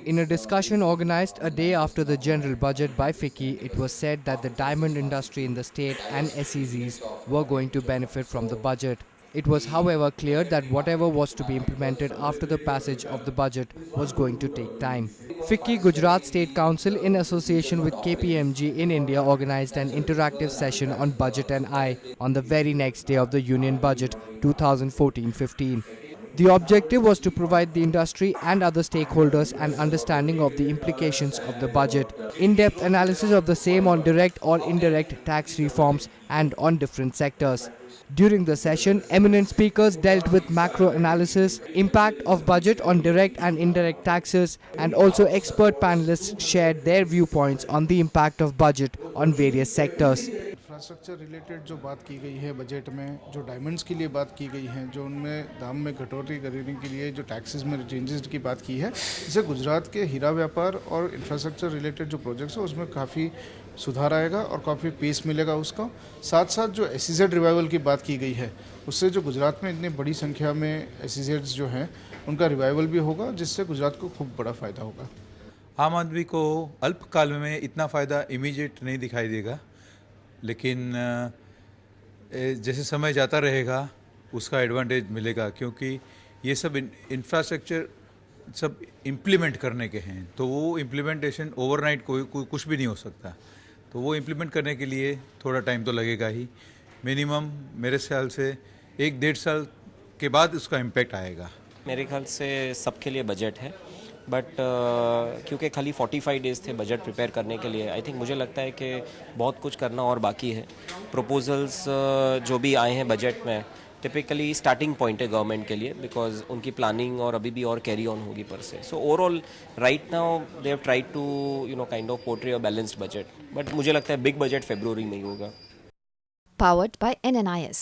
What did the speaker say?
In a discussion organized a day after the general budget by FICCI, it was said that the diamond industry in the state and SEZs were going to benefit from the budget. It was, however, clear that whatever was to be implemented after the passage of the budget was going to take time. FICCI Gujarat State Council, in association with KPMG in India, organized an interactive session on Budget and I on the very next day of the Union Budget 2014-15. The objective was to provide the industry and other stakeholders an understanding of the implications of the budget, in-depth analysis of the same on direct or indirect tax reforms and on different sectors. During the session, eminent speakers dealt with macro analysis, impact of budget on direct and indirect taxes, and also expert panelists shared their viewpoints on the impact of budget on various sectors. Infrastructure related जो बात की गई है budget में, जो diamonds के लिए बात की गई है, जो उनमें दाम में कटौती करने के लिए जो टैक्सेस में चेंजेस की बात की है, इससे गुजरात के हीरा व्यापार और इंफ्रास्ट्रक्चर रिलेटेड जो प्रोजेक्ट्स है उसमें काफ़ी सुधार आएगा और काफ़ी पेस मिलेगा उसका। साथ साथ जो SEZ रिवाइवल की बात की गई है, उससे जो गुजरात में इतनी बड़ी संख्या में SEZs जो हैं उनका रिवाइवल भी होगा, जिससे गुजरात को खूब बड़ा फ़ायदा होगा। आम आदमी को अल्पकाल में इतना फ़ायदा इमीडिएट नहीं दिखाई देगा, लेकिन जैसे समय जाता रहेगा उसका एडवांटेज मिलेगा, क्योंकि ये सब इंफ्रास्ट्रक्चर सब इम्प्लीमेंट करने के हैं, तो वो इम्प्लीमेंटेशन ओवरनाइट कोई कुछ भी नहीं हो सकता। तो वो इम्प्लीमेंट करने के लिए थोड़ा टाइम तो लगेगा ही, मिनिमम मेरे ख्याल से 1-1.5 साल के बाद उसका इम्पैक्ट आएगा। मेरे ख्याल से सबके लिए बजट है, बट क्योंकि खाली 45 डेज़ थे बजट प्रिपेयर करने के लिए, आई थिंक मुझे लगता है कि बहुत कुछ करना और बाकी है। प्रपोजल्स जो भी आए हैं बजट में टिपिकली स्टार्टिंग पॉइंट है गवर्नमेंट के लिए, बिकॉज उनकी प्लानिंग और अभी भी और कैरी ऑन होगी पर से। So overall right now they have tried to kind of portray a balanced budget, but मुझे लगता है बिग बजट फरवरी में ही होगा। Powered by NNIS.